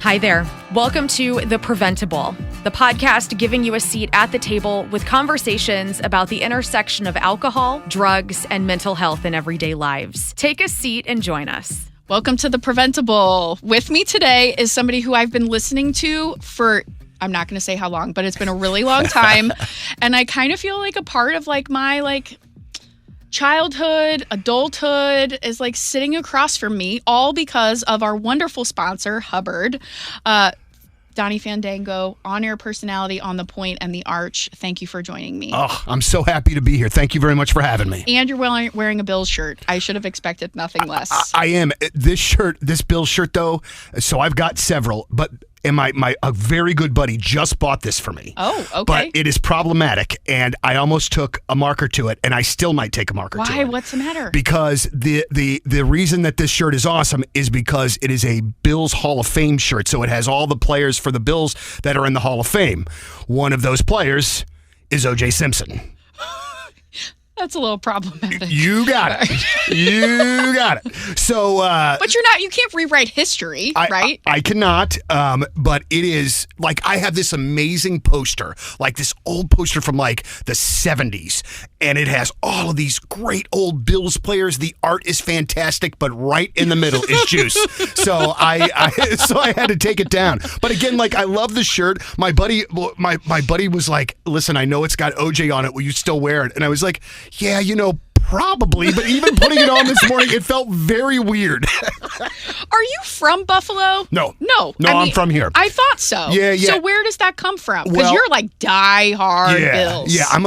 Hi there. Welcome to The PrevenTable, the podcast giving you a seat at the table with conversations about the intersection of alcohol, drugs, and mental health in everyday lives. Take a seat and join us. Welcome to The PrevenTable. With me today is somebody who I've been listening to for, I'm not going to say how long, but it's been a really long time. And I kind of feel like a part of my childhood, adulthood is sitting across from me, all because of our wonderful sponsor, Hubbard. Donny Fandango, on-air personality on The Point and The Arch. Thank you for joining me. Oh, I'm so happy to be here. Thank you very much for having me. And you're wearing a Bills shirt. I should have expected nothing less. I am. This Bills shirt, though, so I've got several, but a very good buddy just bought this for me. Oh, okay. But it is problematic, and I almost took a marker to it, and I still might take a marker to it. Why? What's the matter? Because the reason that this shirt is awesome is because it is a Bills Hall of Fame shirt, so it has all the players for the Bills that are in the Hall of Fame. One of those players is O.J. Simpson. That's a little problematic. You got it. You got it. So, but you can't rewrite history, right? I cannot. But it is I have this amazing poster, this old poster from the 70s, and it has all of these great old Bills players. The art is fantastic, but right in the middle is juice. So I had to take it down. But again, I love the shirt. My buddy was like, "Listen, I know it's got OJ on it. Will you still wear it?" And I was like, yeah, probably, but even putting it on this morning, it felt very weird. Are you from Buffalo? No, I'm from here. I thought so. Yeah. So where does that come from? Because you're die-hard Bills. Yeah,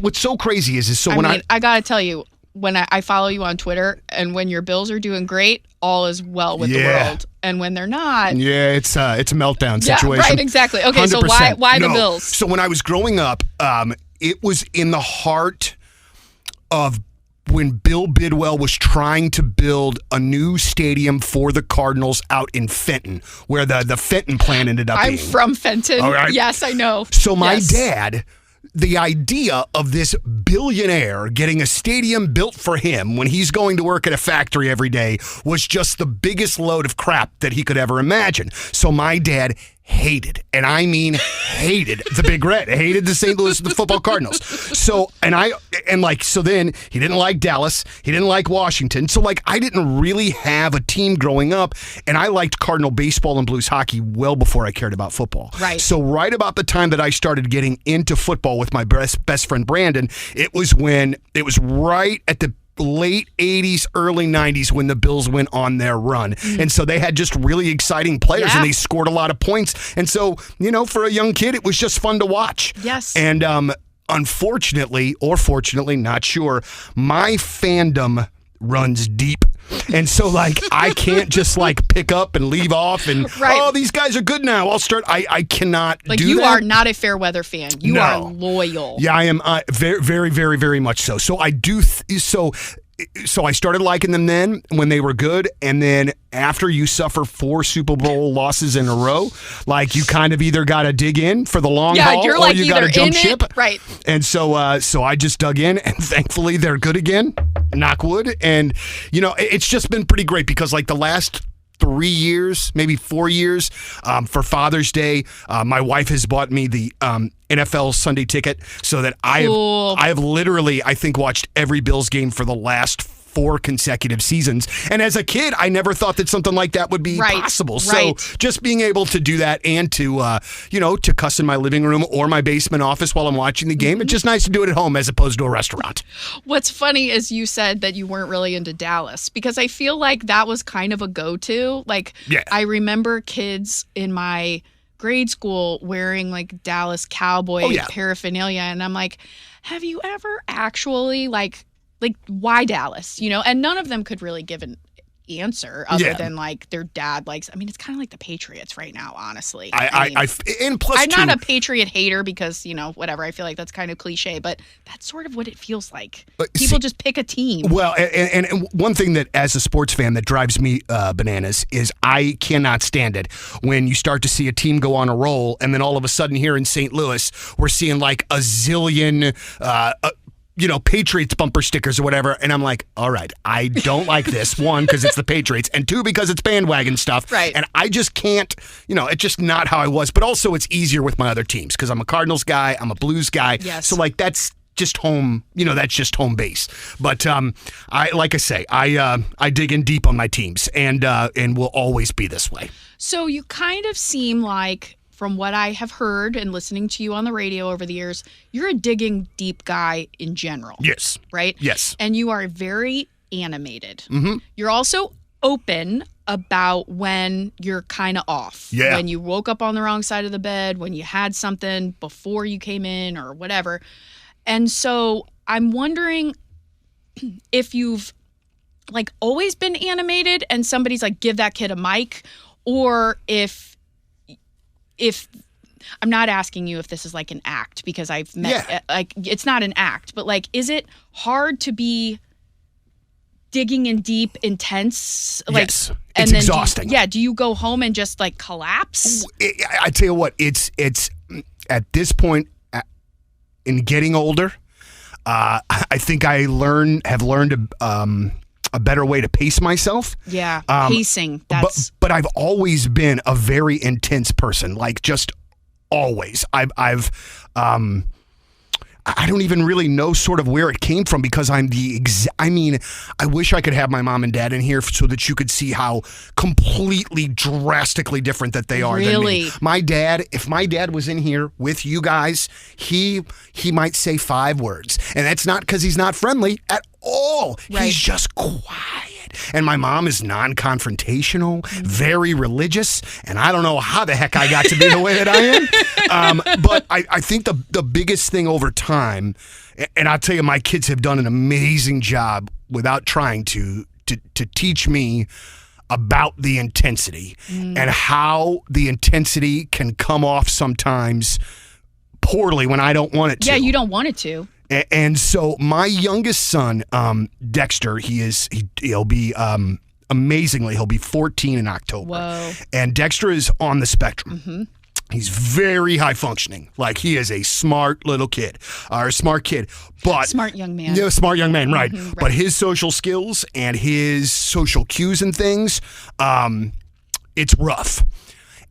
what's so crazy is I gotta tell you, when I follow you on Twitter, and when your Bills are doing great, all is well with the world. And when they're not, it's a meltdown situation. Yeah, right, exactly. Okay, 100%. So why the Bills? So when I was growing up, it was in the heart of when Bill Bidwell was trying to build a new stadium for the Cardinals out in Fenton, where the Fenton plant ended up being. I'm from Fenton. All right. Yes, I know. So my dad, the idea of this billionaire getting a stadium built for him when he's going to work at a factory every day was just the biggest load of crap that he could ever imagine. So my dad hated, and I mean hated, the Big Red, hated the St. Louis the football Cardinals. So then he didn't like Dallas, he didn't like Washington. So I didn't really have a team growing up, and I liked Cardinal baseball and Blues hockey well before I cared about football. Right. So right about the time that I started getting into football with my best friend Brandon, it was right at the late 80s, early 90s when the Bills went on their run. And so they had just really exciting players and they scored a lot of points. And so, for a young kid, it was just fun to watch. Yes. And unfortunately, or fortunately, not sure, my fandom runs deep. And so I can't just pick up and leave off and these guys are good now. I'll start. I cannot do that. You are not a fair weather fan. You are loyal. Yeah, I am very, very, very, very much so. So I do. So I started liking them then when they were good, and then after you suffer 4 Super Bowl losses in a row, you kind of either got to dig in for the long haul or you got to jump ship. Right. And so I just dug in, and thankfully they're good again. Knock wood. And it's just been pretty great because the last 3 years, maybe 4 years, for Father's Day, my wife has bought me the NFL Sunday ticket so that I have literally, I think, watched every Bills game for the last 4 consecutive seasons. And as a kid, I never thought that something like that would be possible. So just being able to do that and to cuss in my living room or my basement office while I'm watching the game, it's just nice to do it at home as opposed to a restaurant. What's funny is you said that you weren't really into Dallas, because I feel like that was kind of a go-to. I remember kids in my grade school wearing Dallas Cowboy paraphernalia, and I'm like, have you ever actually why Dallas? And none of them could really give an answer other than their dad likes. I mean, it's kind of like the Patriots right now, honestly. And plus, I'm not a Patriot hater because whatever. I feel like that's kind of cliche, but that's sort of what it feels like. People just pick a team. Well, and one thing that as a sports fan that drives me bananas is I cannot stand it when you start to see a team go on a roll and then all of a sudden here in St. Louis we're seeing a zillion Patriots bumper stickers or whatever. And I'm like, all right, I don't like this. One, because it's the Patriots, and two, because it's bandwagon stuff. Right. And I just can't, it's just not how I was. But also it's easier with my other teams because I'm a Cardinals guy, I'm a Blues guy. Yes. So like that's just home, that's just home base. But I dig in deep on my teams and will always be this way. So you kind of seem like, from what I have heard and listening to you on the radio over the years, you're a digging deep guy in general. Yes. Right? Yes. And you are very animated. Mm-hmm. You're also open about when you're kind of off. Yeah. When you woke up on the wrong side of the bed, when you had something before you came in or whatever. And so I'm wondering if you've like always been animated and somebody's like, give that kid a mic, or if I'm not asking you if this is like an act, because I've met, like, it's not an act, but like, is it hard to be digging in deep, intense? Like, yes. It's exhausting. Do you go home and just like collapse? I tell you what, it's at this point in getting older, I think I have learned a better way to pace myself. Yeah, pacing. But I've always been a very intense person, like just always. I don't even really know sort of where it came from, because I'm I wish I could have my mom and dad in here so that you could see how completely drastically different that they are than me. My dad, if my dad was in here with you guys, he might say 5 words. And that's not because he's not friendly at all. Right. He's just quiet. And my mom is non-confrontational, very religious, and I don't know how the heck I got to be the way that I am. But I think the biggest thing over time, and I'll tell you, my kids have done an amazing job without trying to teach me about the intensity and how the intensity can come off sometimes poorly when I don't want it to. Yeah, you don't want it to. And so my youngest son, Dexter, he'll be amazingly, he'll be 14 in October. Whoa. And Dexter is on the spectrum. Mm-hmm. He's very high functioning. Like, he is a smart little kid, or a smart kid, but smart young man. Yeah, smart young man, right. Mm-hmm, right. But his social skills and his social cues and things, it's rough.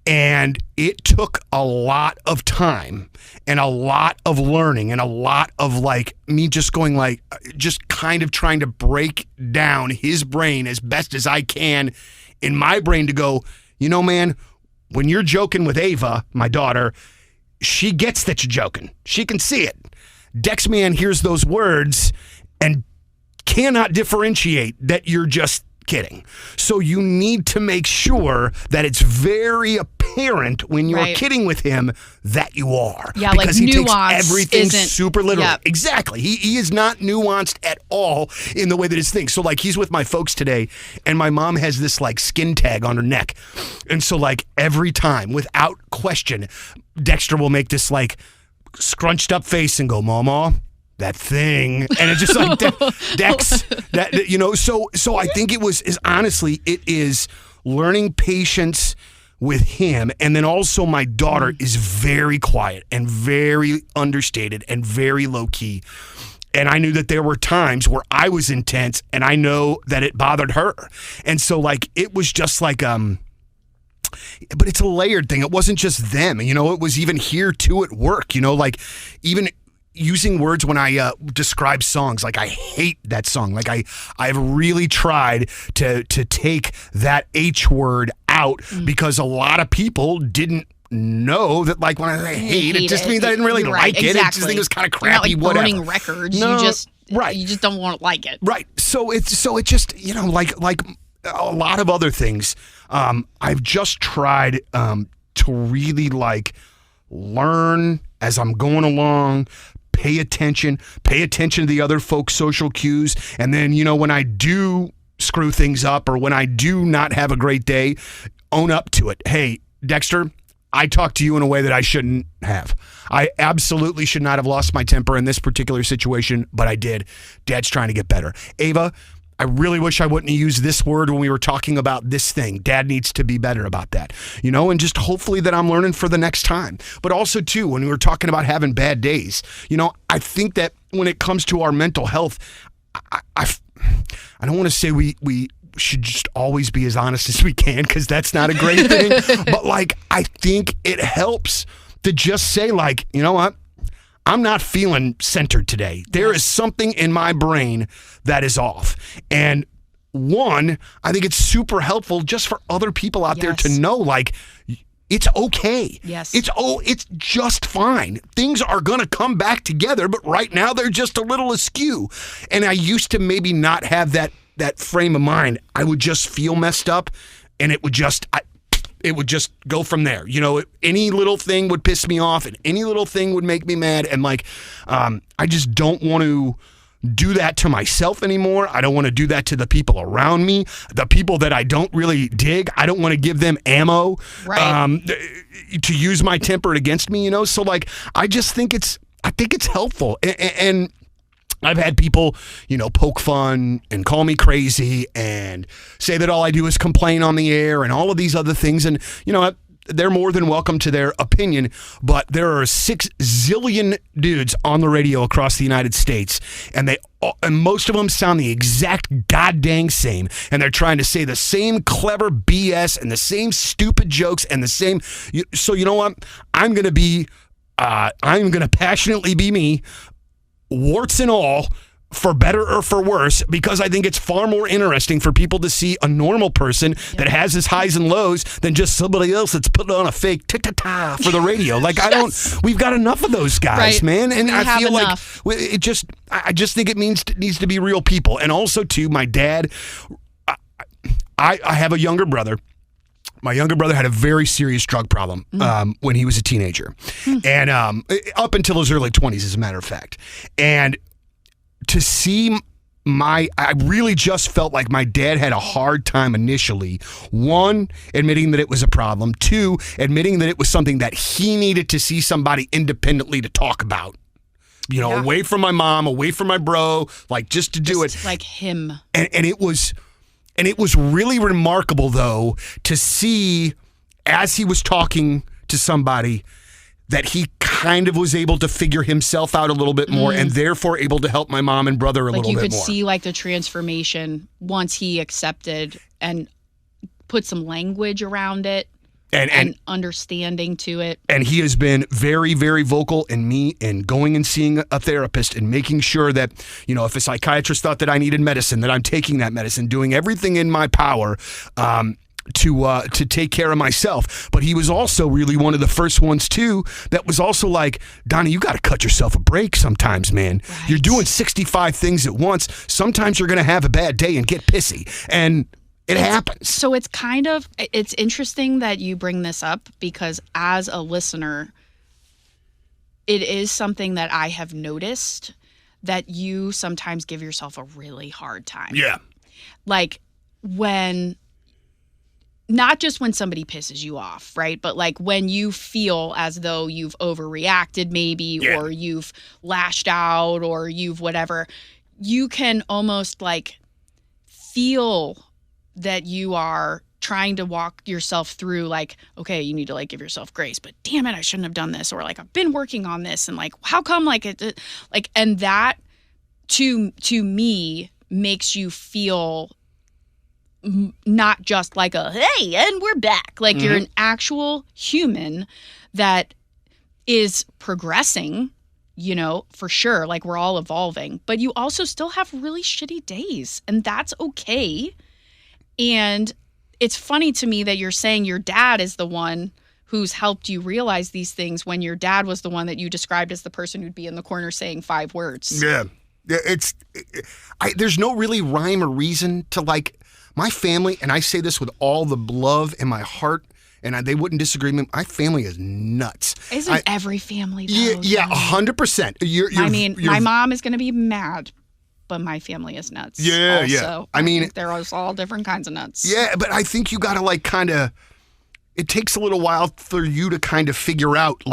And it took a lot of time and a lot of learning and a lot of like me just going like, just kind of trying to break down his brain as best as I can in my brain to go, man, when you're joking with Ava, my daughter, she gets that you're joking. She can see it. Dex man hears those words and cannot differentiate that you're just kidding. So you need to make sure that it's very apparent when you're kidding with him that you are. Yeah, because like he takes nuance everything isn't super literally. Yep. Exactly. He is not nuanced at all in the way that his things. So like, he's with my folks today, and my mom has this like skin tag on her neck. And so like every time, without question, Dexter will make this like scrunched up face and go, Mama, that thing. And it's just like Dex, that, so I think it is learning patience with him. And then also my daughter is very quiet and very understated and very low key. And I knew that there were times where I was intense, and I know that it bothered her. And so like, it was just like, but it's a layered thing. It wasn't just them, it was even here too at work, like even using words when I describe songs. Like, I hate that song. Like, I've really tried to take that H word out because a lot of people didn't know that, like, when I say hate, it just means I didn't really like it. Exactly. I just think it was kind of crappy. You're not, like, burning records. No, you just don't want to like it. Right. So it just, like a lot of other things, I've just tried to really like learn as I'm going along. Pay attention to the other folks' social cues. And then, when I do screw things up or when I do not have a great day, own up to it. Hey, Dexter, I talked to you in a way that I shouldn't have. I absolutely should not have lost my temper in this particular situation, but I did. Dad's trying to get better. Ava, I really wish I wouldn't have used this word when we were talking about this thing. Dad needs to be better about that, and just hopefully that I'm learning for the next time. But also, too, when we were talking about having bad days, I think that when it comes to our mental health, I don't want to say we should just always be as honest as we can, because that's not a great thing. But, I think it helps to just say, you know what? I'm not feeling centered today. There is something in my brain that is off. And one, I think it's super helpful just for other people out there to know, it's okay. Yes. It's just fine. Things are going to come back together, but right now they're just a little askew. And I used to maybe not have that frame of mind. I would just feel messed up, and it would just go from there. Any little thing would piss me off, and any little thing would make me mad. And I just don't want to do that to myself anymore. I don't want to do that to the people around me. The people that I don't really dig, I don't want to give them ammo to use my temper against me, So I just think it's helpful. And I've had people, poke fun and call me crazy and say that all I do is complain on the air and all of these other things. And, they're more than welcome to their opinion, but there are 6 zillion dudes on the radio across the United States, and most of them sound the exact goddamn same, and they're trying to say the same clever BS and the same stupid jokes and the same. So you know what? I'm going to passionately be me, warts and all, for better or for worse, because I think it's far more interesting for people to see a normal person that has his highs and lows than just somebody else that's putting on a fake tick-ta-ta for the radio. We've got enough of those guys, man. And I feel enough. I just think it needs to be real people. And also, too, my dad, I have a younger brother. My younger brother had a very serious drug problem when he was a teenager. And up until his early 20s, as a matter of fact. And to see I really just felt like my dad had a hard time initially. 1, admitting that it was a problem. 2, admitting that it was something that he needed to see somebody independently to talk about. Away from my mom, away from my bro, just to do it. Like him. And it was really remarkable, though, to see as he was talking to somebody that he kind of was able to figure himself out a little bit more and therefore able to help my mom and brother a little bit more. You could see the transformation once he accepted and put some language around it and understanding to it. And he has been very, very vocal in me and going and seeing a therapist and making sure that, if a psychiatrist thought that I needed medicine, that I'm taking that medicine, doing everything in my power to take care of myself. But he was also really one of the first ones too that was also like, Donnie, you got to cut yourself a break sometimes, man. Right. You're doing 65 things at once. Sometimes you're going to have a bad day and get pissy, and it happens. So it's interesting that you bring this up, because as a listener, it is something that I have noticed that you sometimes give yourself a really hard time. Yeah. Not just when somebody pisses you off, right? But when you feel as though you've overreacted maybe, or you've lashed out, or you've whatever, you can almost feel that you are trying to walk yourself through okay, you need to give yourself grace, but damn it, I shouldn't have done this. Or I've been working on this, and how come and that to me makes you feel not just a hey, and we're back. You're an actual human that is progressing, for sure. We're all evolving, but you also still have really shitty days, and that's okay. And it's funny to me that you're saying your dad is the one who's helped you realize these things, when your dad was the one that you described as the person who'd be in the corner saying 5 words. Yeah. There's no really rhyme or reason to my family, and I say this with all the love in my heart, and they wouldn't disagree with me. My family is nuts. Isn't every family, though? Yeah, 100%. My mom is going to be mad, but my family is nuts. Yeah, also. yeah. I think they're all different kinds of nuts. Yeah, but I think you got to it takes a little while for you to kind of figure out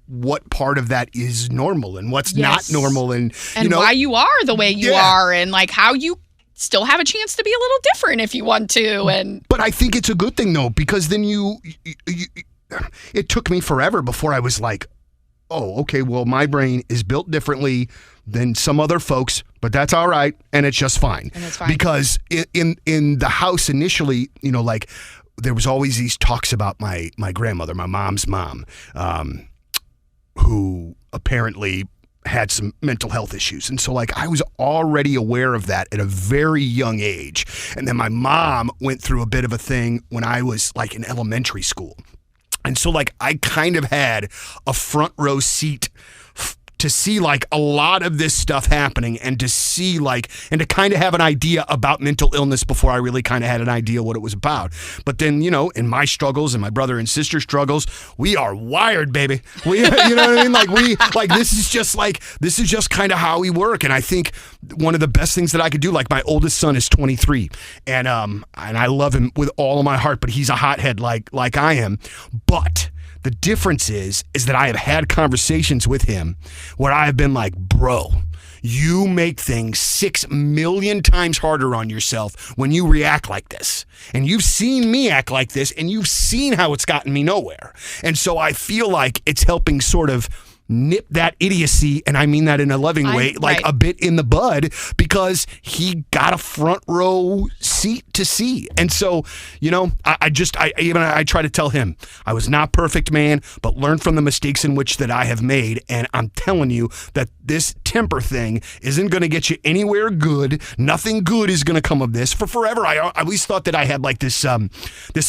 what part of that is normal and what's not normal, and why you are the way you are, and how you still have a chance to be a little different if you want to. But I think it's a good thing though, because then it took me forever before I was like, oh, okay, well, my brain is built differently than some other folks, but that's all right, and it's just fine. And it's fine. Because in the house initially, like there was always these talks about my grandmother, my mom's mom, who apparently had some mental health issues. And so like I was already aware of that at a very young age. And then my mom went through a bit of a thing when I was like in elementary school. And so like I kind of had a front row seat to see like a lot of this stuff happening and to see like, and to kind of have an idea about mental illness before I really kind of had an idea what it was about. But then, in my struggles and my brother and sister struggles, we are wired, baby. We, you know what I mean? This is just kind of how we work. And I think one of the best things that I could do, like my oldest son is 23 and I love him with all of my heart, but he's a hothead like I am. But the difference is that I have had conversations with him where I have been like, bro, you make things 6 million times harder on yourself when you react like this. And you've seen me act like this, and you've seen how it's gotten me nowhere. And so I feel like it's helping sort of nip that idiocy, and I mean that in a loving way, like a bit in the bud, because he got a front row seat to see. And so, I try to tell him I was not perfect, man, but learn from the mistakes in which that I have made. And I'm telling you that this temper thing isn't going to get you anywhere good. Nothing good is going to come of this. For forever, I always thought that I had like this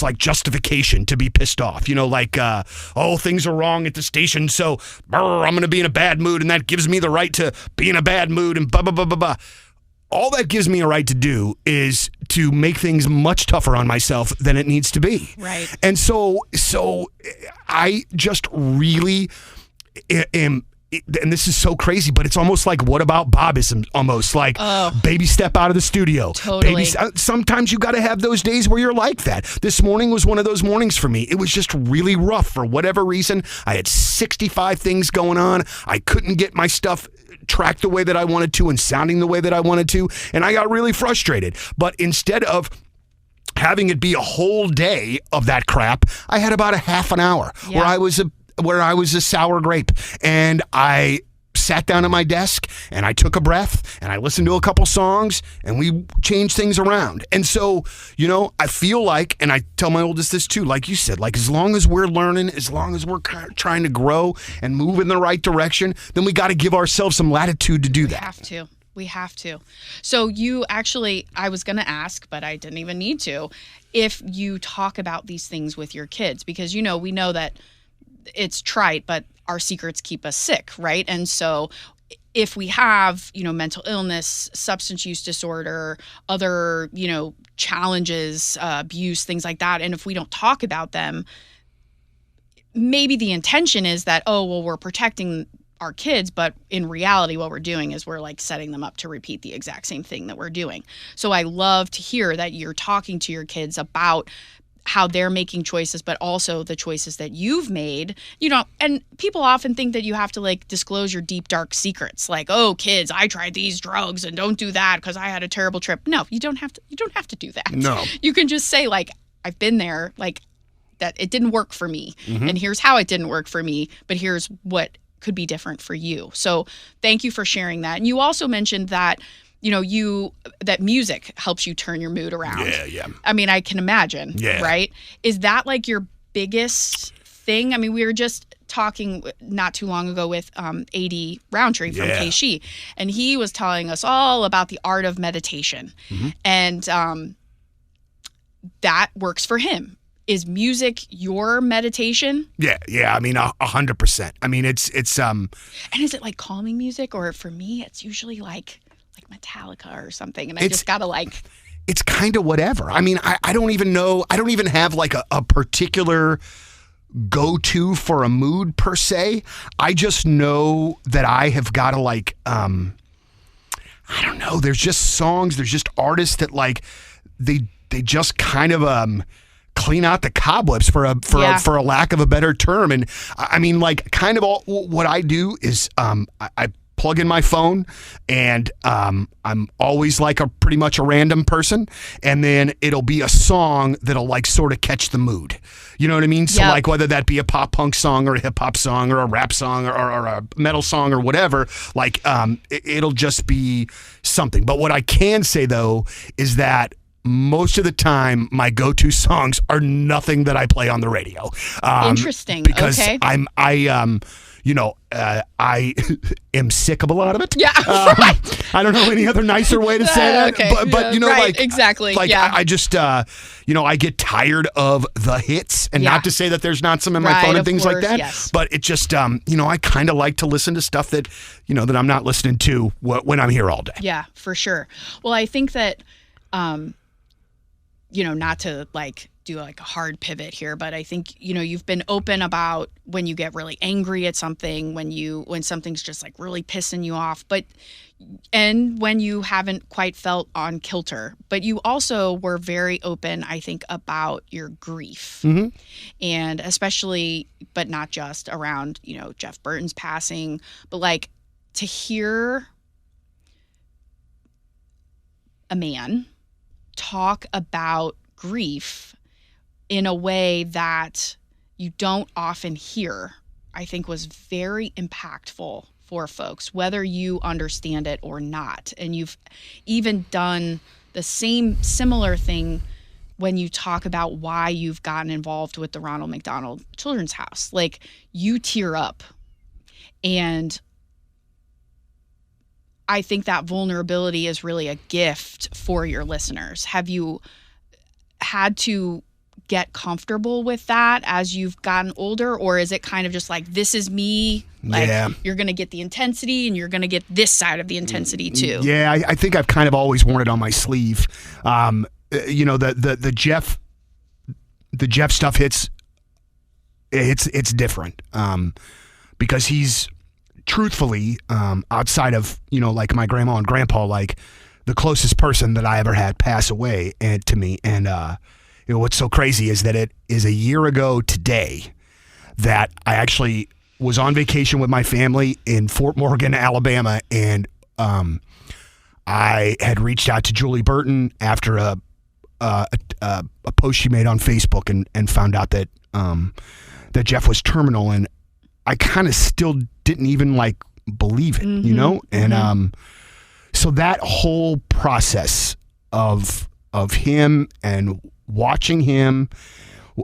like justification to be pissed off, things are wrong at the station, so I'm going to be in a bad mood, and that gives me the right to be in a bad mood, and blah, blah, blah, blah, blah. All that gives me a right to do is to make things much tougher on myself than it needs to be. Right. And so I just really am, and this is so crazy, but it's almost like what about Bobism, almost like baby step out of the studio. Totally. Sometimes you got to have those days where you're like that. This morning was one of those mornings for me. It was just really rough for whatever reason. I had 65 things going on. I couldn't get my stuff tracked the way that I wanted to and sounding the way that I wanted to, and I got really frustrated. But instead of having it be a whole day of that crap, I had about a half an hour where I was a sour grape, and I sat down at my desk and I took a breath and I listened to a couple songs and we changed things around. And so, I feel like, and I tell my oldest this too, like you said, like as long as we're learning, as long as we're trying to grow and move in the right direction, then we got to give ourselves some latitude to do that. We have to. So you actually, I was going to ask, but I didn't even need to, if you talk about these things with your kids, because, we know that it's trite, but our secrets keep us sick, right? And so if we have, mental illness, substance use disorder, other, challenges, abuse, things like that, and if we don't talk about them, maybe the intention is that, we're protecting our kids, but in reality, what we're doing is we're like setting them up to repeat the exact same thing that we're doing. So I love to hear that you're talking to your kids about how they're making choices, but also the choices that you've made, and people often think that you have to like disclose your deep, dark secrets. Like, oh, kids, I tried these drugs and don't do that because I had a terrible trip. No, you don't have to do that. No. You can just say like, I've been there, like that it didn't work for me. Mm-hmm. And here's how it didn't work for me, but here's what could be different for you. So thank you for sharing that. And you also mentioned that that music helps you turn your mood around. Yeah. I mean, I can imagine, right? Is that like your biggest thing? I mean, we were just talking not too long ago with A.D. Roundtree from KSHE, and he was telling us all about the art of meditation. Mm-hmm. And that works for him. Is music your meditation? Yeah. I mean, 100%. I mean, it's. And is it like calming music, or for me, it's usually like Metallica or something, and I just gotta like. It's kind of whatever. I mean, I don't even know. I don't even have like a particular go-to for a mood per se. I just know that I have got to like. I don't know. There's just songs. There's just artists that like they just kind of clean out the cobwebs for a lack of a better term. And I mean, like, kind of all what I do is I plug in my phone, and I'm always like pretty much a random person, and then it'll be a song that'll like sort of catch the mood. You know what I mean? So like whether that be a pop punk song or a hip hop song or a rap song or a metal song or whatever, like it'll just be something. But what I can say though is that most of the time, my go-to songs are nothing that I play on the radio. Interesting. Because okay. I am sick of a lot of it. Yeah. I don't know any other nicer way to say that. Okay. But you know, right, like exactly. Like yeah. I just I get tired of the hits, and not to say that there's not some in my phone and things like that. Yes. But it just I kind of like to listen to stuff that that I'm not listening to when I'm here all day. Yeah, for sure. Well, I think that not to like do like a hard pivot here, but I think, you've been open about when you get really angry at something, when something's just like really pissing you off, and when you haven't quite felt on kilter, but you also were very open, I think, about your grief. Mm-hmm. And especially, but not just around, Jeff Burton's passing, but like to hear a man talk about grief in a way that you don't often hear, I think was very impactful for folks, whether you understand it or not. And you've even done the similar thing when you talk about why you've gotten involved with the Ronald McDonald Children's House. Like, you tear up. And I think that vulnerability is really a gift for your listeners. Have you had to get comfortable with that as you've gotten older, or is it kind of just like, this is me, like you're going to get the intensity and you're going to get this side of the intensity too? Yeah, I think I've kind of always worn it on my sleeve. The Jeff stuff hits, it's different because he's truthfully, outside of, like my grandma and grandpa, like the closest person that I ever had pass away to me. And, what's so crazy is that it is a year ago today that I actually was on vacation with my family in Fort Morgan, Alabama. And, I had reached out to Julie Burton after a post she made on Facebook and found out that, that Jeff was terminal. And I kind of still didn't even like believe it, and so that whole process of him and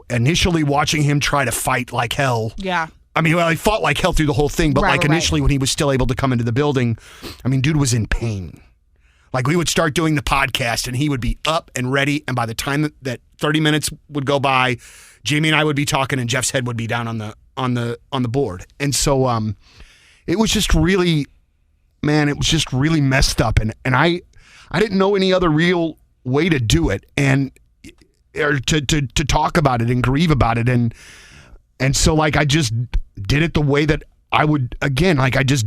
initially watching him try to fight like hell. Yeah. I mean, he fought like hell through the whole thing, but initially when he was still able to come into the building, I mean, dude was in pain. Like, we would start doing the podcast and he would be up and ready, and by the time that 30 minutes would go by, Jamie and I would be talking and Jeff's head would be down on the board. And so it was just really messed up, and I didn't know any other real way to do it or to talk about it and grieve about it, and so like I just did it the way that I would, again, like I just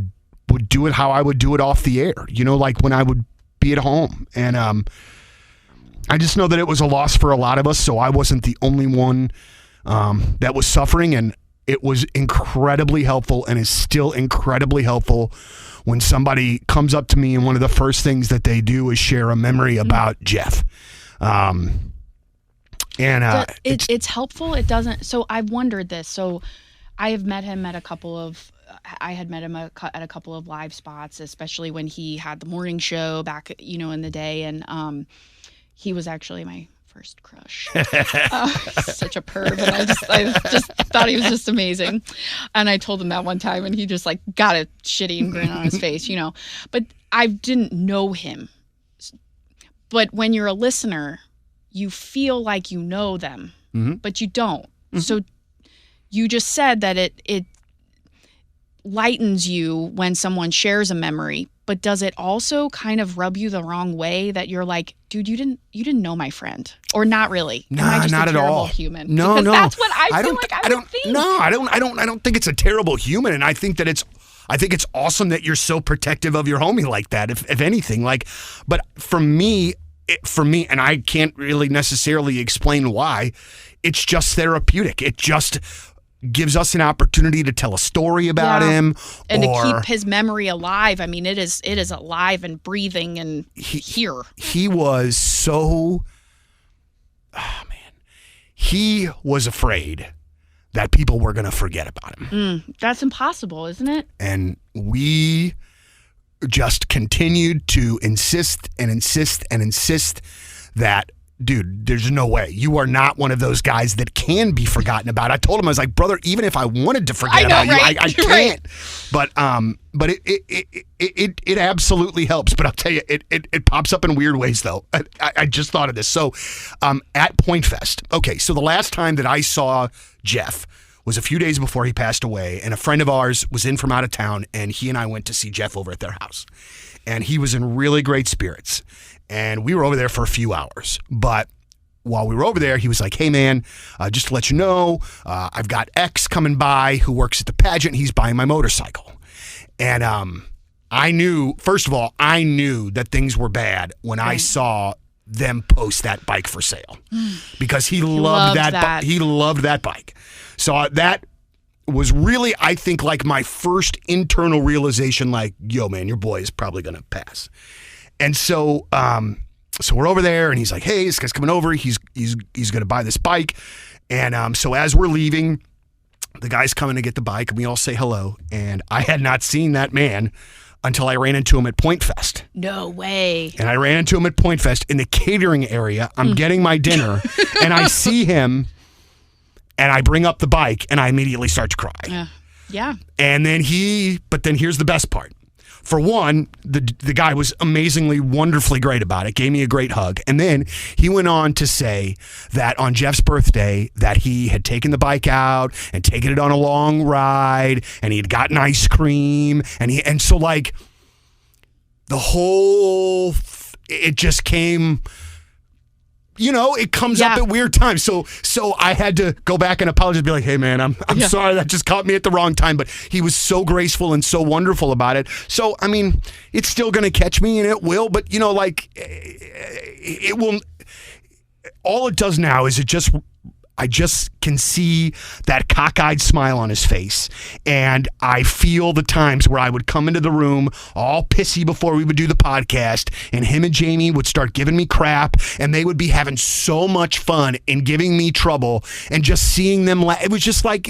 would do it how I would do it off the air, like when I would be at home. And I just know that it was a loss for a lot of us, so I wasn't the only one that was suffering, and it was incredibly helpful and is still incredibly helpful when somebody comes up to me and one of the first things that they do is share a memory about Jeff. It's helpful. It doesn't. So I've wondered this. So I have met him at a couple of live spots, especially when he had the morning show back, in the day. And he was actually my first crush. Such a perv, and I just thought he was just amazing. And I told him that one time, and he just like got a shitty grin on his face, But I didn't know him. But when you're a listener, you feel like you know them, but you don't. Mm-hmm. So you just said that it lightens you when someone shares a memory, but does it also kind of rub you the wrong way that you're like, dude, you didn't know my friend, or not really? Nah, Am I just not a at terrible all. Human? No, because no. That's what I feel like I would think. No, I don't think it's a terrible human, and I think it's awesome that you're so protective of your homie like that. If anything, but for me, and I can't really necessarily explain why. It's just therapeutic. gives us an opportunity to tell a story about him. And to keep his memory alive. I mean, it is alive and breathing and here. He was so, he was afraid that people were going to forget about him. That's impossible, isn't it? And we just continued to insist that, dude, there's no way. You are not one of those guys that can be forgotten about. I told him, I was like, brother, even if I wanted to forget about you, I can't. Right. But it absolutely helps. But I'll tell you, it pops up in weird ways, though. I just thought of this. So at Point Fest, okay, so the last time that I saw Jeff was a few days before he passed away, and a friend of ours was in from out of town, and he and I went to see Jeff over at their house. And he was in really great spirits. And we were over there for a few hours. But while we were over there, he was like, hey, man, just to let you know, I've got X coming by who works at the pageant. He's buying my motorcycle. And I knew, first of all, that things were bad when I saw them post that bike for sale. Because he loved that. He loved that bike. So that was really, I think, like my first internal realization, like, yo, man, your boy is probably going to pass. And so we're over there, and he's like, hey, this guy's coming over. He's going to buy this bike. And so as we're leaving, the guy's coming to get the bike, and we all say hello. And I had not seen that man until I ran into him at Point Fest. No way. And I ran into him at Point Fest in the catering area. I'm getting my dinner, and I see him, and I bring up the bike, and I immediately start to cry. Yeah. And then but then here's the best part. For one, the guy was amazingly, wonderfully great about it, gave me a great hug. And then he went on to say that on Jeff's birthday that he had taken the bike out and taken it on a long ride, and he had gotten ice cream. And so like the whole, it just came, it comes up at weird times. So I had to go back and apologize and be like, hey, man, I'm sorry. That just caught me at the wrong time. But he was so graceful and so wonderful about it. So, I mean, it's still going to catch me, and it will. But, it will. All it does now is I just can see that cockeyed smile on his face. And I feel the times where I would come into the room all pissy before we would do the podcast, and him and Jamie would start giving me crap, and they would be having so much fun and giving me trouble, and just seeing them it was just like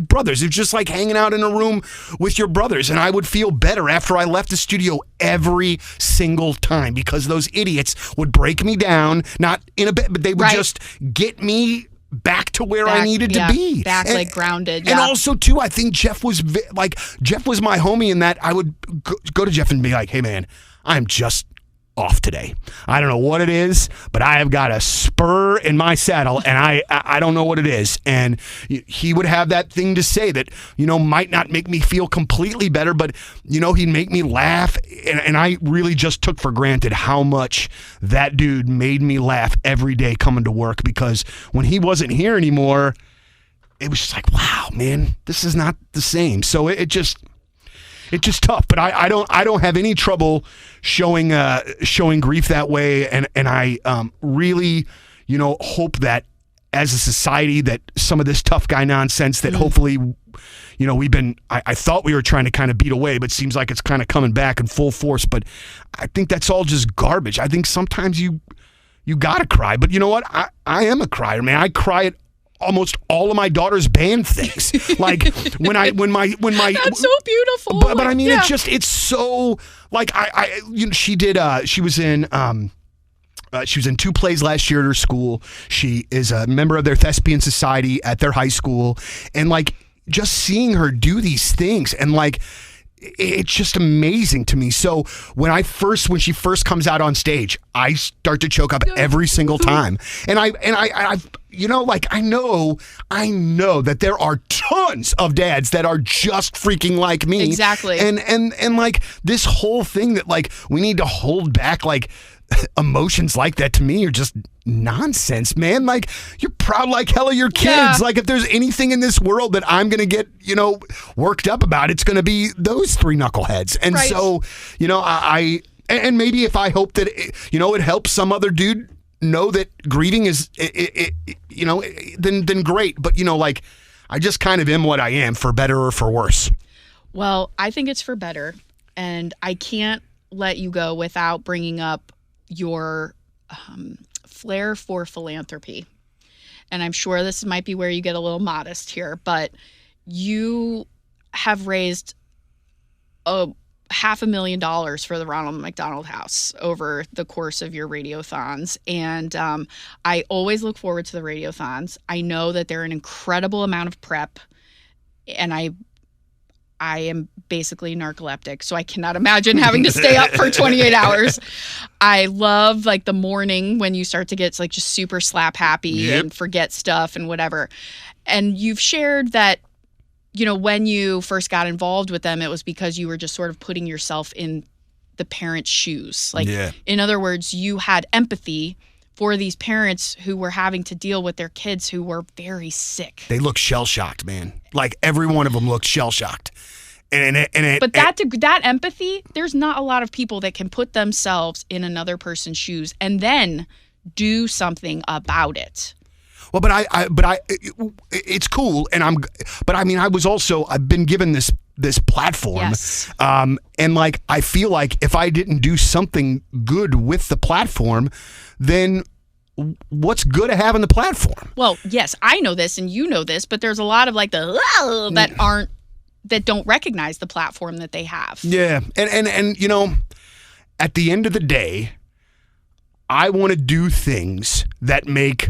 brothers. It was just like hanging out in a room with your brothers. And I would feel better after I left the studio every single time, because those idiots would break me down, not in a bit, but they would just get me back to where I needed to be. Back, like grounded. And also, too, I think Jeff was my homie in that I would go to Jeff and be like, hey, man, I'm just off today. I don't know what it is, but I have got a spur in my saddle, and I don't know what it is. And he would have that thing to say that, might not make me feel completely better, but, he'd make me laugh. And I really just took for granted how much that dude made me laugh every day coming to work, because when he wasn't here anymore, it was just like, wow, man, this is not the same. So it's just tough, but I don't have any trouble showing grief that way, and I really hope that as a society that some of this tough guy nonsense that hopefully I thought we were trying to kind of beat away, but seems like it's kind of coming back in full force. But I think that's all just garbage. I think sometimes you gotta cry, but you know what? I am a crier, man. I cry at almost all of my daughter's band things. Like when my that's so beautiful. But I mean, it's so like she was in 2 plays last year at her school. She is a member of their thespian society at their high school, and like just seeing her do these things, and like it's just amazing to me. So when she first comes out on stage, I start to choke up every single time. And I know that there are tons of dads that are just freaking like me. Exactly. And like this whole thing that like we need to hold back like emotions like that, to me are just nonsense, man. Like, you're proud like hell of your kids. Yeah. Like, if there's anything in this world that I'm gonna get worked up about, it's gonna be those 3 knuckleheads. And so I maybe if I hope that it helps some other dude know that grieving is then great. But like I just kind of am what I am, for better or for worse. Well, I think it's for better, and I can't let you go without bringing up your flair for philanthropy. And I'm sure this might be where you get a little modest here, but you have raised $500,000 for the Ronald McDonald House over the course of your radiothons. And I always look forward to the radiothons. I know that they're an incredible amount of prep, and I am basically narcoleptic, so I cannot imagine having to stay up for 28 hours. I love like the morning when you start to get like just super slap happy and forget stuff and whatever. And you've shared that, you know, when you first got involved with them, it was because you were just sort of putting yourself in the parents' shoes. Like, in other words, you had empathy for these parents who were having to deal with their kids who were very sick. They look shell-shocked, man. Like, every one of them looked shell-shocked. But that empathy, there's not a lot of people that can put themselves in another person's shoes and then do something about it. Well, but it's cool, and I've been given this platform, yes. And like I feel like if I didn't do something good with the platform, then what's good at having the platform? Well, yes, I know this, and you know this, but there's a lot of like that don't recognize the platform that they have. Yeah, and you know, at the end of the day, I want to do things that make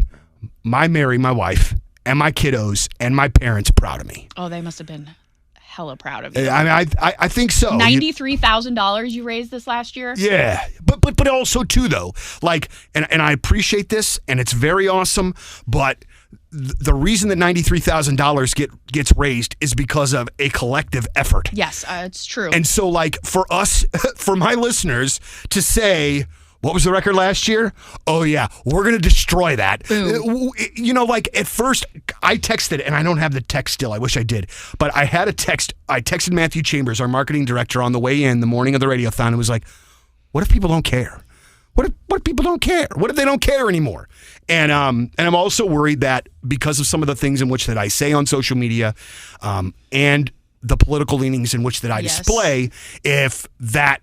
my wife and my kiddos and my parents proud of me. Oh, they must have been hella proud of you. I think so. $93,000 you raised this last year? Yeah. But also too though, like, and I appreciate this and it's very awesome, but the reason that $93,000 gets raised is because of a collective effort. Yes, it's true. And so like for us, for my listeners to say, what was the record last year? Oh, yeah, we're going to destroy that. Boom. You know, like at first I texted, and I don't have the text still. I wish I did. But I had a text. I texted Matthew Chambers, our marketing director, on the way in the morning of the radiothon. And was like, what if people don't care? What if people don't care? What if they don't care anymore? And I'm also worried that because of some of the things in which that I say on social media and the political leanings in which that I display, if that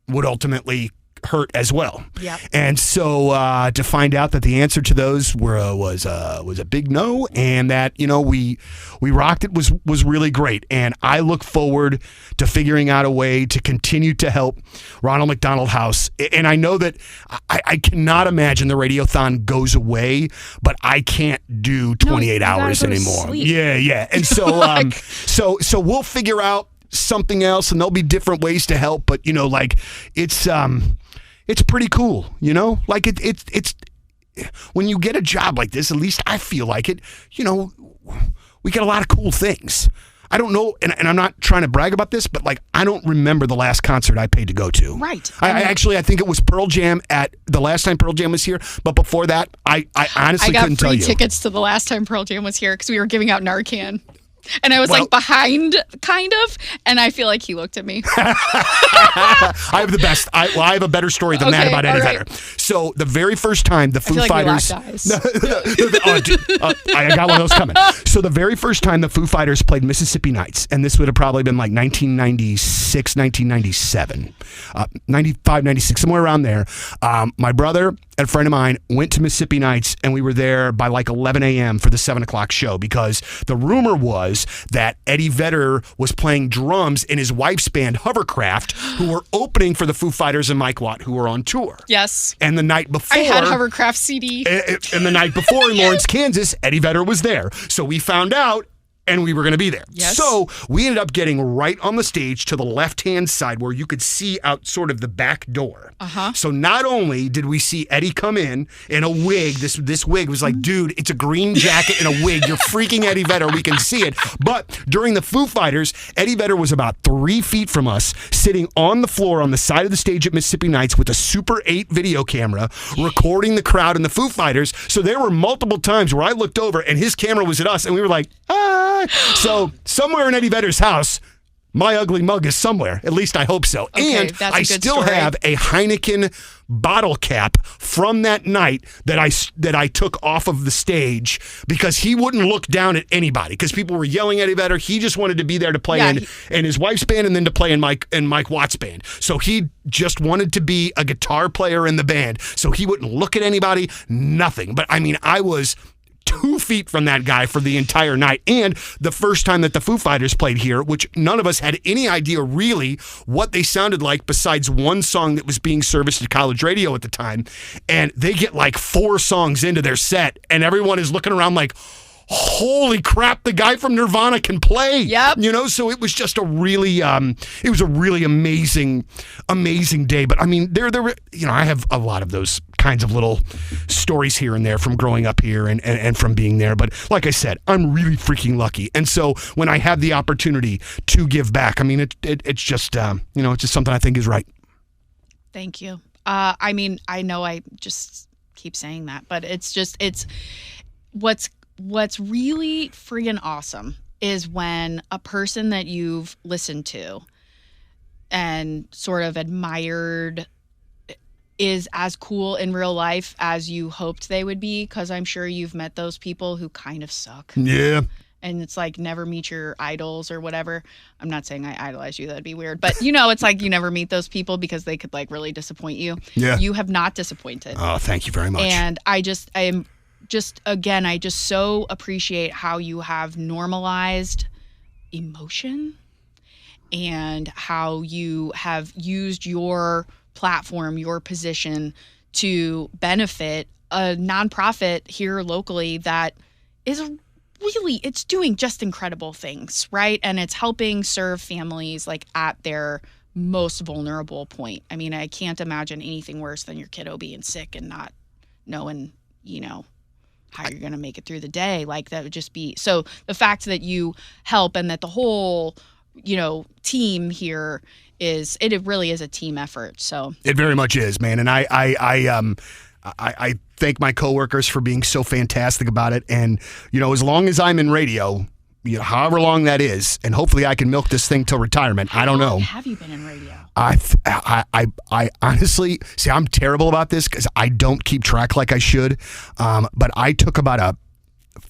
would ultimately hurt as well. Yep. And so to find out that the answer to those was a big no, and that, you know, we rocked it was really great. And I look forward to figuring out a way to continue to help Ronald McDonald House. And I know that I cannot imagine the radiothon goes away, but I can't do 28 hours anymore. Yeah. And so so we'll figure out something else, and there'll be different ways to help, but you know, like it's pretty cool, you know? Like it's when you get a job like this, at least I feel like it, you know, we get a lot of cool things. I don't know, and I'm not trying to brag about this, but like I don't remember the last concert I paid to go to. Right. I think it was Pearl Jam at the last time Pearl Jam was here, but before that, I honestly couldn't tell you. I got free tickets to the last time Pearl Jam was here because we were giving out Narcan. And I was like behind, kind of, and I feel like he looked at me. I have the best. I have a better story than that about Eddie Vedder. So the very first time the Foo Fighters, I got one of those coming. So the very first time the Foo Fighters played Mississippi Nights, and this would have probably been like 1996, 1997, 95, 96, somewhere around there. My brother and a friend of mine went to Mississippi Nights, and we were there by like 11 a.m. for the 7 o'clock show, because the rumor was that Eddie Vedder was playing drums in his wife's band Hovercraft, who were opening for the Foo Fighters and Mike Watt, who were on tour. Yes. And the night before, I had Hovercraft CD. And the night before in Lawrence, Kansas, Eddie Vedder was there. So we found out, and we were going to be there. Yes. So we ended up getting right on the stage to the left-hand side where you could see out sort of the back door. Uh-huh. So not only did we see Eddie come in a wig, this wig was like, dude, it's a green jacket and a wig. You're freaking Eddie Vedder. We can see it. But during the Foo Fighters, Eddie Vedder was about 3 feet from us, sitting on the floor on the side of the stage at Mississippi Nights with a Super 8 video camera, recording the crowd and the Foo Fighters. So there were multiple times where I looked over and his camera was at us, and we were like, ah. So somewhere in Eddie Vedder's house, my ugly mug is somewhere. At least I hope so. Okay, and that's a I good still story. have a Heineken bottle cap from that night that I took off of the stage because he wouldn't look down at anybody because people were yelling at him better. He just wanted to be there to play in his wife's band and then to play in Mike Watt's band. So he just wanted to be a guitar player in the band. So he wouldn't look at anybody, nothing. But I mean, I was 2 feet from that guy for the entire night. And the first time that the Foo Fighters played here, which none of us had any idea really what they sounded like besides one song that was being serviced at college radio at the time. And they get like 4 songs into their set and everyone is looking around like, holy crap, the guy from Nirvana can play. Yep. You know, so it was just a really, it was a really amazing day. But I mean, there were, you know, I have a lot of those kinds of little stories here and there from growing up here and from being there. But like I said, I'm really freaking lucky. And so when I have the opportunity to give back, I mean, it's just, you know, it's just something I think is right. Thank you. I mean, I know I just keep saying that, but it's what's really friggin' awesome is when a person that you've listened to and sort of admired is as cool in real life as you hoped they would be, because I'm sure you've met those people who kind of suck. Yeah. And it's like never meet your idols or whatever. I'm not saying I idolize you. That'd be weird. But, you know, it's like you never meet those people because they could like really disappoint you. Yeah. You have not disappointed. Oh, thank you very much. And I just so appreciate how you have normalized emotion and how you have used your platform, your position to benefit a nonprofit here locally that is really, it's doing just incredible things, right? And it's helping serve families like at their most vulnerable point. I mean, I can't imagine anything worse than your kiddo being sick and not knowing, you know, how you're going to make it through the day. Like that would just be, so the fact that you help and that the whole, you know, team here it really is a team effort. So it very much is, man. And I thank my coworkers for being so fantastic about it. And, you know, as long as I'm in radio, you know, however long that is, and hopefully I can milk this thing till retirement. I don't know. Have you been in radio? I honestly, see, I'm terrible about this because I don't keep track like I should. But I took about a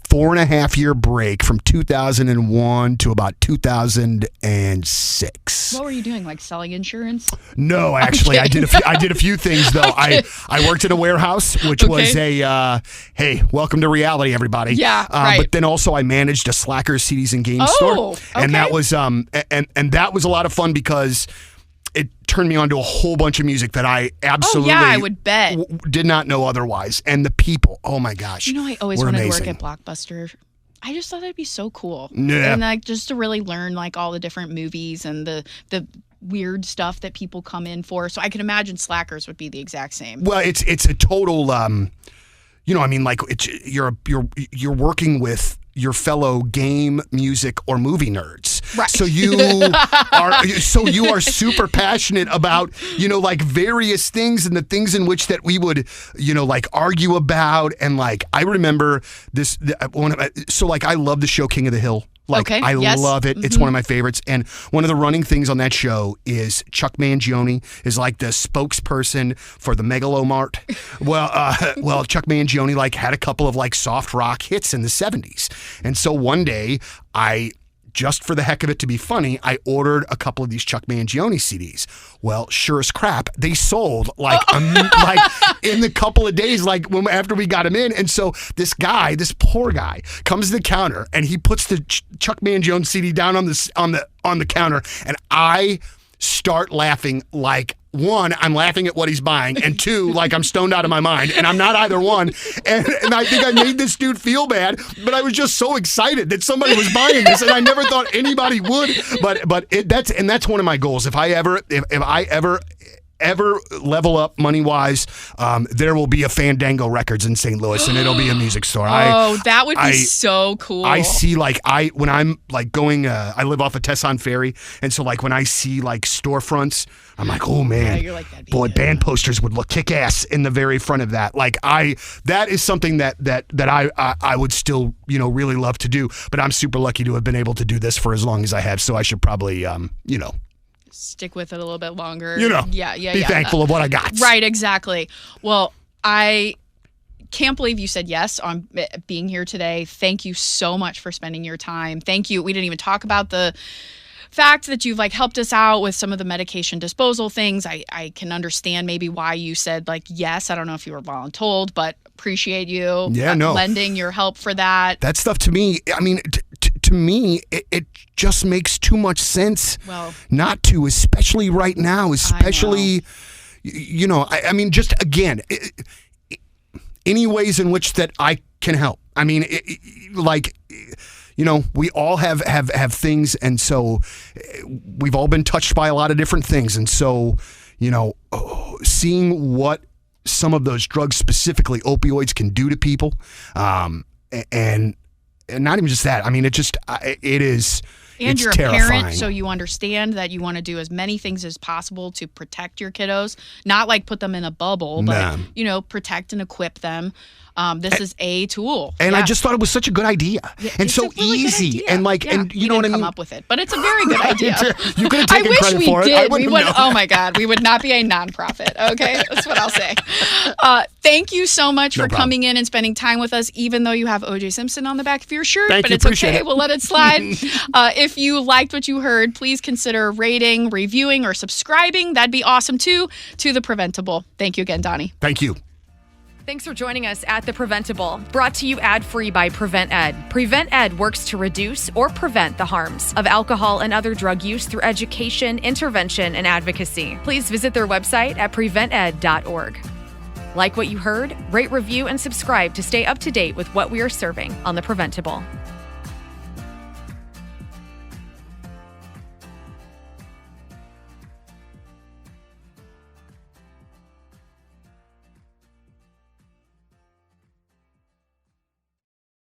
4.5-year break from 2001 to about 2006. What were you doing? Like selling insurance? No, actually, I did a few things though. I worked in a warehouse, which was a hey, welcome to reality, everybody. Yeah, right. But then also I managed a Slackers CDs and games store, and that was and that was a lot of fun because it turned me on to a whole bunch of music that I absolutely I would bet did not know otherwise. And the people, oh my gosh. You know, I always wanted to work at Blockbuster. I just thought that'd be so cool. Yeah. And like just to really learn like all the different movies and the weird stuff that people come in for. So I can imagine Slackers would be the exact same. Well, it's a total you know, I mean, like you're working with your fellow game, music, or movie nerds. Right. So you are super passionate about, you know, like various things and the things in which that we would, you know, like argue about. And like, I remember this, so like I love the show King of the Hill. Like, I love it. Mm-hmm. It's one of my favorites. And one of the running things on that show is Chuck Mangione is like the spokesperson for the Megalomart. Well, Chuck Mangione like had a couple of like soft rock hits in the 70s. And so one day just for the heck of it to be funny, I ordered a couple of these Chuck Mangione CDs. Well, sure as crap, they sold like in the couple of days, like after we got them in. And so this poor guy, comes to the counter and he puts the Chuck Mangione CD down on the counter, and I start laughing like, one, I'm laughing at what he's buying, and two, like I'm stoned out of my mind, and I'm not either one. And I think I made this dude feel bad, but I was just so excited that somebody was buying this, and I never thought anybody would. But that's one of my goals. If I ever ever level up money-wise, there will be a Fandango Records in St. Louis, and it'll be a music store. That would be so cool. I see, like, when I'm, like, going, I live off of Tesson Ferry, and so, like, when I see, like, storefronts, I'm like, oh, man, you're like, that'd be boy, good. band posters would look kick-ass in the very front of that. Like, that is something that I would still, really love to do, but I'm super lucky to have been able to do this for as long as I have, so I should probably, stick with it a little bit longer. Be thankful of what I got. Right, exactly. Well, I can't believe you said yes on being here today. Thank you so much for spending your time. Thank you. We didn't even talk about the fact that you've helped us out with some of the medication disposal things. I can understand maybe why you said yes. I don't know if you were voluntold, but appreciate you lending your help for that. That stuff to me, I mean, to me, it just makes too much sense not to, especially right now, especially, I mean, just again, any ways in which that I can help. I mean, we all have things, and so we've all been touched by a lot of different things. And so, seeing what some of those drugs, specifically opioids, can do to people, and not even just that. I mean, it is. And it's you're terrifying. A parent, so you understand that you want to do as many things as possible to protect your kiddos. Not put them in a bubble, but protect and equip them. This is a tool. And I just thought it was such a good idea. Yeah, and so really easy. And and you know what I mean? Come up with it, but it's a very good idea. You could have taken credit for it. I wish we did. Oh my God, we would not be a nonprofit. Okay, that's what I'll say. Thank you so much for coming in and spending time with us, even though you have O.J. Simpson on the back of your shirt. But it's okay. We'll let it slide. If you liked what you heard, please consider rating, reviewing, or subscribing. That'd be awesome too. To the PrevenTable. Thank you again, Donny. Thank you. Thanks for joining us at The PrevenTable, brought to you ad-free by Prevent+Ed. Prevent+Ed works to reduce or prevent the harms of alcohol and other drug use through education, intervention, and advocacy. Please visit their website at PreventEd.org. Like what you heard? Rate, review, and subscribe to stay up to date with what we are serving on The PrevenTable.